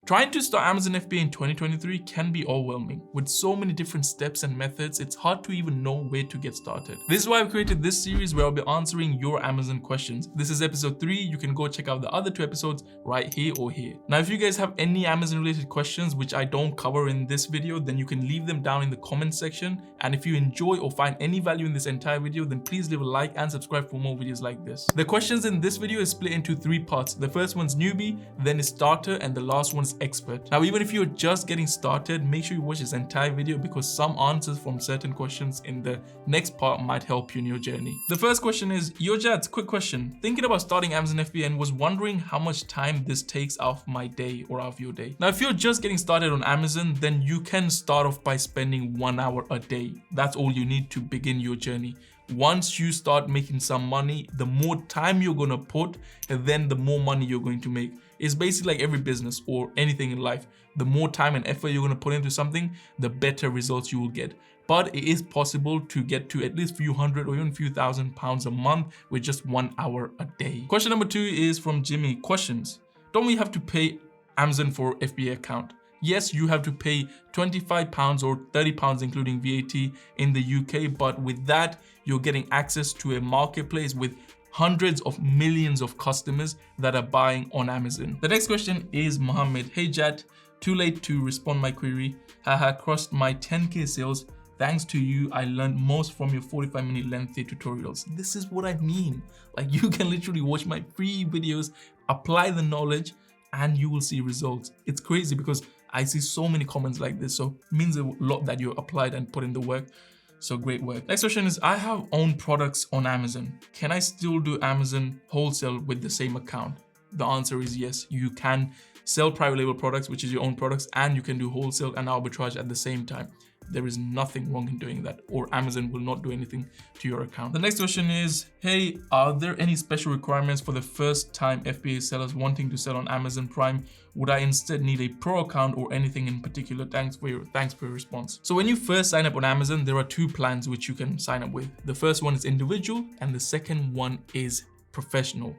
Trying to start Amazon FBA in 2023 can be overwhelming. With so many different steps and methods, it's hard to even know where to get started. This is why I've created this series where I'll be answering your Amazon questions. This is episode 3. You can go check out the other 2 episodes right here or here. Now, if you guys have any Amazon related questions which I don't cover in this video, then you can leave them down in the comment section. And if you enjoy or find any value in this entire video, then please leave a like and subscribe for more videos like this. The questions in this video is split into 3 parts. The first one's newbie, then is starter, and the last one's expert. Now, even if you're just getting started, make sure you watch this entire video because some answers from certain questions in the next part might help you in your journey. The first question is, Yo Jatz, quick question. Thinking about starting Amazon FBA and was wondering how much time this takes out of my day or out of your day. Now, if you're just getting started on Amazon, then you can start off by spending 1 hour a day. That's all you need to begin your journey. Once you start making some money, the more time you're going to put, and then the more money you're going to make. It's basically like every business or anything in life. The more time and effort you're going to put into something, the better results you will get. But it is possible to get to at least a few hundred or even a few £1,000s a month with just 1 hour a day. Question number 2 is from Jimmy. Questions. Don't we have to pay Amazon for FBA account? Yes, you have to pay £25 or £30 including VAT in the UK, but with that, you're getting access to a marketplace with hundreds of millions of customers that are buying on Amazon. The next question is Mohammed. Hey Jat, too late to respond my query. Haha, crossed my 10k sales. Thanks to you, I learned most from your 45-minute lengthy tutorials. This is what I mean. Like, you can literally watch my free videos, apply the knowledge, and you will see results. It's crazy because I see so many comments like this, so it means a lot that you applied and put in the work. So great work. Next question is, I have owned products on Amazon. Can I still do Amazon wholesale with the same account? The answer is yes. You can sell private label products, which is your own products, and you can do wholesale and arbitrage at the same time. There is nothing wrong in doing that, or Amazon will not do anything to your account. The next question is, hey, are there any special requirements for the first time FBA sellers wanting to sell on Amazon Prime? Would I instead need a pro account or anything in particular? Thanks for your response. So when you first sign up on Amazon, there are 2 plans which you can sign up with. The first one is individual and the second one is professional.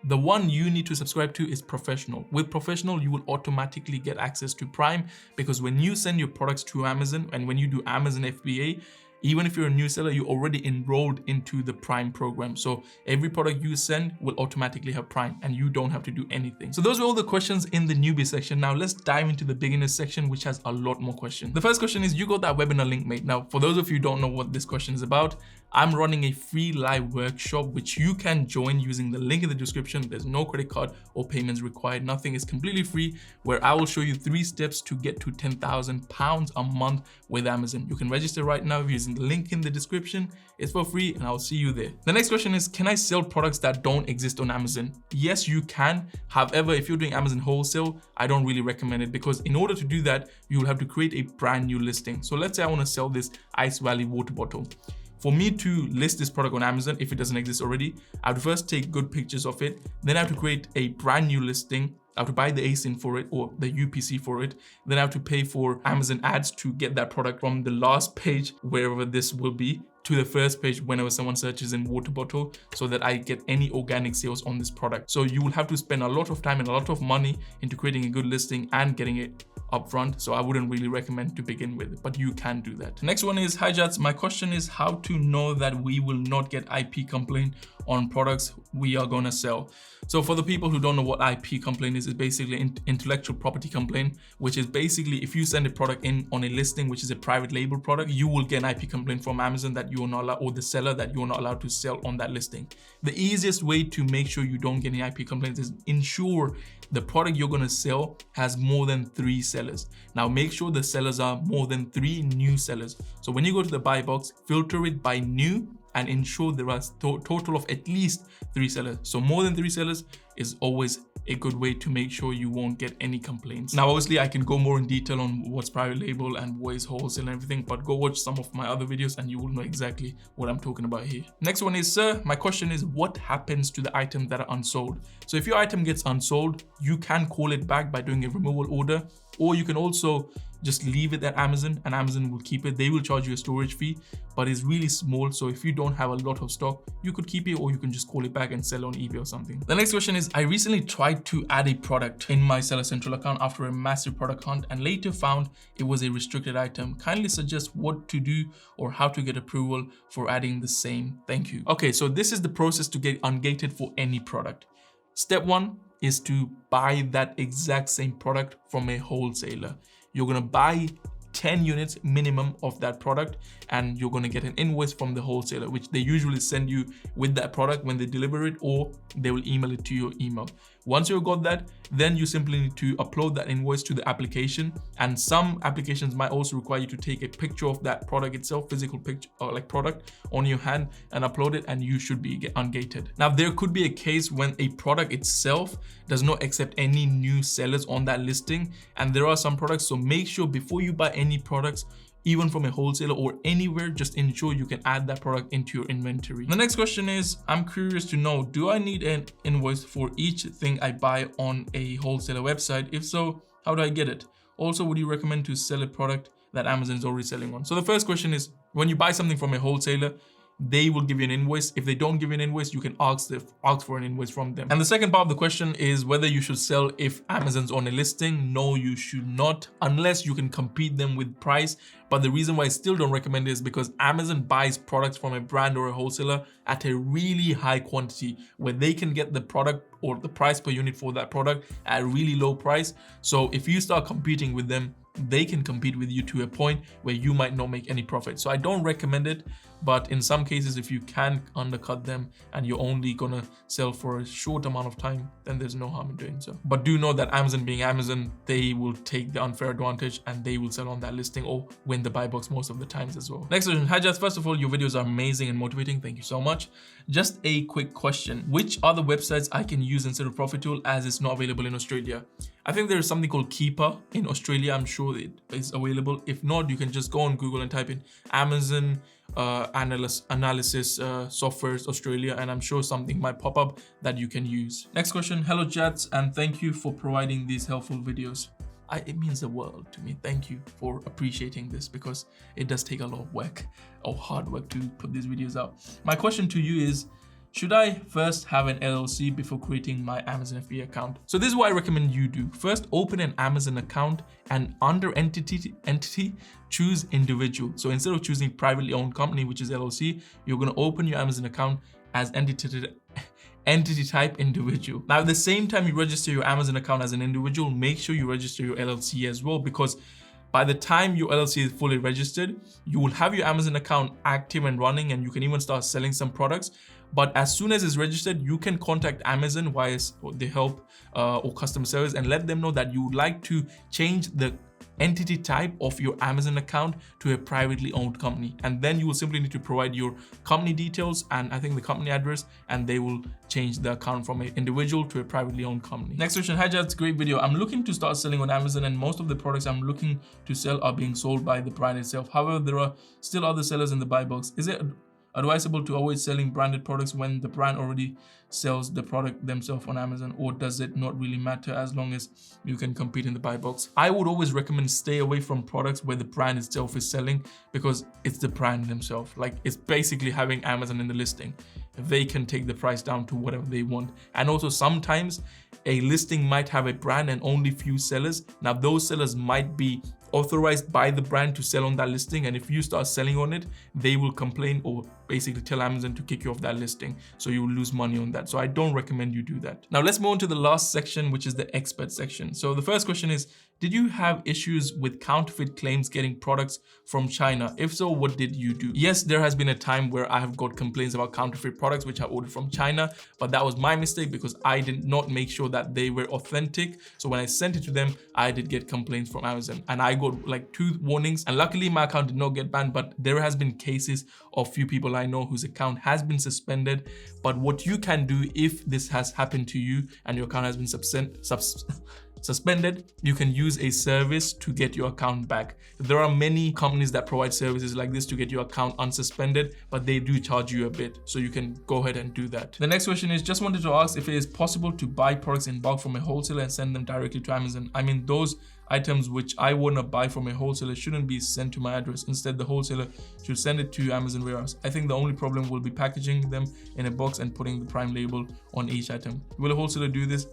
The one you need to subscribe to is professional. With professional, you will automatically get access to Prime because when you send your products to Amazon and when you do Amazon FBA, even if you're a new seller, you're already enrolled into the Prime program. So every product you send will automatically have Prime and you don't have to do anything. So those are all the questions in the newbie section. Now let's dive into the beginners section, which has a lot more questions. The first question is, you got that webinar link, mate. Now, for those of you who don't know what this question is about, I'm running a free live workshop, which you can join using the link in the description. There's no credit card or payments required. Nothing is completely free, where I will show you 3 steps to get to £10,000 a month with Amazon. You can register right now using the link in the description. It's for free and I'll see you there. The next question is, can I sell products that don't exist on Amazon? Yes, you can. However, if you're doing Amazon wholesale, I don't really recommend it because in order to do that, you'll have to create a brand new listing. So let's say I want to sell this Ice Valley water bottle. For me to list this product on Amazon, if it doesn't exist already, I would first take good pictures of it. Then I have to create a brand new listing. I have to buy the ASIN for it or the UPC for it. Then I have to pay for Amazon ads to get that product from the last page, wherever this will be, to the first page whenever someone searches in water bottle so that I get any organic sales on this product. So you will have to spend a lot of time and a lot of money into creating a good listing and getting it upfront. So I wouldn't really recommend to begin with, but you can do that. Next one is, hi Jatz, my question is how to know that we will not get IP complaint on products we are gonna sell. So for the people who don't know what IP complaint is, it's basically intellectual property complaint, which is basically if you send a product in on a listing, which is a private label product, you will get an IP complaint from Amazon that you are not allowed, or the seller that you are not allowed to sell on that listing. The easiest way to make sure you don't get any IP complaints is ensure the product you're gonna sell has more than 3 sellers. Now make sure the sellers are more than 3 new sellers. So when you go to the buy box, filter it by new and ensure there are total of at least 3 sellers. So more than 3 sellers is always a good way to make sure you won't get any complaints. Now, obviously I can go more in detail on what's private label and what is wholesale and everything, but go watch some of my other videos and you will know exactly what I'm talking about here. Next one is, sir, my question is, what happens to the items that are unsold? So if your item gets unsold, you can call it back by doing a removal order, or you can also just leave it at Amazon and Amazon will keep it. They will charge you a storage fee, but it's really small. So if you don't have a lot of stock, you could keep it or you can just call it back and sell on eBay or something. The next question is, I recently tried to add a product in my Seller Central account after a massive product hunt and later found it was a restricted item. Kindly suggest what to do or how to get approval for adding the same. Thank you. Okay, so this is the process to get ungated for any product. Step 1 is to buy that exact same product from a wholesaler. You're gonna buy 10 units minimum of that product and you're going to get an invoice from the wholesaler, which they usually send you with that product when they deliver it, or they will email it to your email. Once you've got that, then you simply need to upload that invoice to the application, and some applications might also require you to take a picture of that product itself, physical picture or like product on your hand, and upload it, and you should be ungated. Now there could be a case when a product itself does not accept any new sellers on that listing, and there are some products, so make sure before you buy any products, even from a wholesaler or anywhere, just ensure you can add that product into your inventory. The next question is, I'm curious to know, do I need an invoice for each thing I buy on a wholesaler website? If so, how do I get it? Also, would you recommend to sell a product that Amazon is already selling on? So the first question is, when you buy something from a wholesaler, they will give you an invoice. If they don't give you an invoice, you can ask for an invoice from them. And the second part of the question is whether you should sell if Amazon's on a listing. No, you should not, unless you can compete them with price. But the reason why I still don't recommend it is because Amazon buys products from a brand or a wholesaler at a really high quantity, where they can get the product or the price per unit for that product at a really low price. So if you start competing with them, they can compete with you to a point where you might not make any profit. So I don't recommend it, but in some cases, if you can undercut them and you're only gonna sell for a short amount of time, then there's no harm in doing so. But do know that Amazon being Amazon, they will take the unfair advantage and they will sell on that listing or win the buy box most of the times as well. Next question, hi Jatz, first of all, your videos are amazing and motivating. Thank you so much. Just a quick question. Which other websites I can use instead of Profitool as it's not available in Australia? I think there is something called Keeper in Australia. I'm sure it is available. If not, you can just go on Google and type in Amazon analysis softwares Australia, and I'm sure something might pop up that you can use. Next question, hello Jatz, and thank you for providing these helpful videos. It means the world to me. Thank you for appreciating this, because it does take a lot of work or hard work to put these videos out. My question to you is, should I first have an LLC before creating my Amazon FBA account? So this is what I recommend you do. First, open an Amazon account and under entity, choose individual. So instead of choosing privately owned company, which is LLC, you're gonna open your Amazon account as entity type individual. Now, at the same time you register your Amazon account as an individual, make sure you register your LLC as well, because by the time your LLC is fully registered, you will have your Amazon account active and running, and you can even start selling some products. But as soon as it's registered, you can contact Amazon via the help or customer service and let them know that you would like to change the entity type of your Amazon account to a privately owned company. And then you will simply need to provide your company details and I think the company address, and they will change the account from an individual to a privately owned company. Next question, hi Jatz, great video. I'm looking to start selling on Amazon, and most of the products I'm looking to sell are being sold by the brand itself. However, there are still other sellers in the buy box. Is it advisable to avoid selling branded products when the brand already sells the product themselves on Amazon, or does it not really matter as long as you can compete in the buy box? I would always recommend stay away from products where the brand itself is selling, because it's the brand themselves. Like, it's basically having Amazon in the listing. They can take the price down to whatever they want. And also sometimes a listing might have a brand and only few sellers. Now those sellers might be authorized by the brand to sell on that listing, and if you start selling on it, they will complain or basically tell Amazon to kick you off that listing, so you will lose money on that. So I don't recommend you do that. Now let's move on to the last section, which is the expert section. So the first question is, did you have issues with counterfeit claims getting products from China? If so, what did you do? Yes, there has been a time where I have got complaints about counterfeit products which I ordered from China, but that was my mistake because I did not make sure that they were authentic. So when I sent it to them, I did get complaints from Amazon, and I got like 2 warnings, and luckily my account did not get banned, but there has been cases of few people I know whose account has been suspended. But what you can do if this has happened to you and your account has been suspended, you can use a service to get your account back. There are many companies that provide services like this to get your account unsuspended, but they do charge you a bit, so you can go ahead and do that. The next question is, just wanted to ask if it is possible to buy products in bulk from a wholesaler and send them directly to Amazon. I mean, those items which I want to buy from a wholesaler shouldn't be sent to my address. Instead, the wholesaler should send it to Amazon warehouse. I think the only problem will be packaging them in a box and putting the Prime label on each item. Will a wholesaler do this,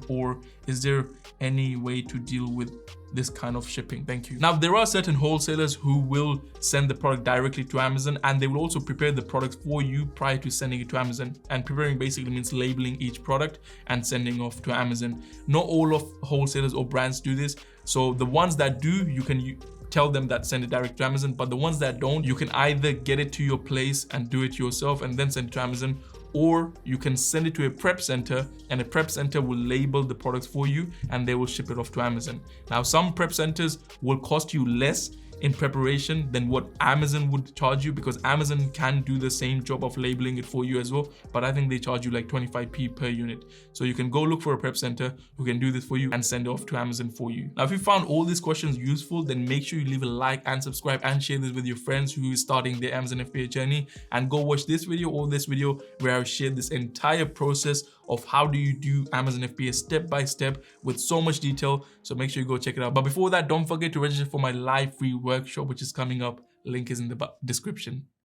or is there any way to deal with this kind of shipping? Thank you. Now, there are certain wholesalers who will send the product directly to Amazon, and they will also prepare the product for you prior to sending it to Amazon. And preparing basically means labeling each product and sending off to Amazon. Not all of wholesalers or brands do this. So the ones that do, you can tell them that send it direct to Amazon, but the ones that don't, you can either get it to your place and do it yourself and then send it to Amazon, or you can send it to a prep center and a prep center will label the products for you and they will ship it off to Amazon. Now, some prep centers will cost you less in preparation than what Amazon would charge you, because Amazon can do the same job of labeling it for you as well, but I think they charge you like 25p per unit. So you can go look for a prep center who can do this for you and send it off to Amazon for you. Now, if you found all these questions useful, then make sure you leave a like and subscribe and share this with your friends who is starting their Amazon FBA journey, and go watch this video or this video where I shared this entire process of how do you do Amazon FBA step by step with so much detail. So make sure you go check it out. But before that, don't forget to register for my live free workshop, which is coming up. Link is in the description.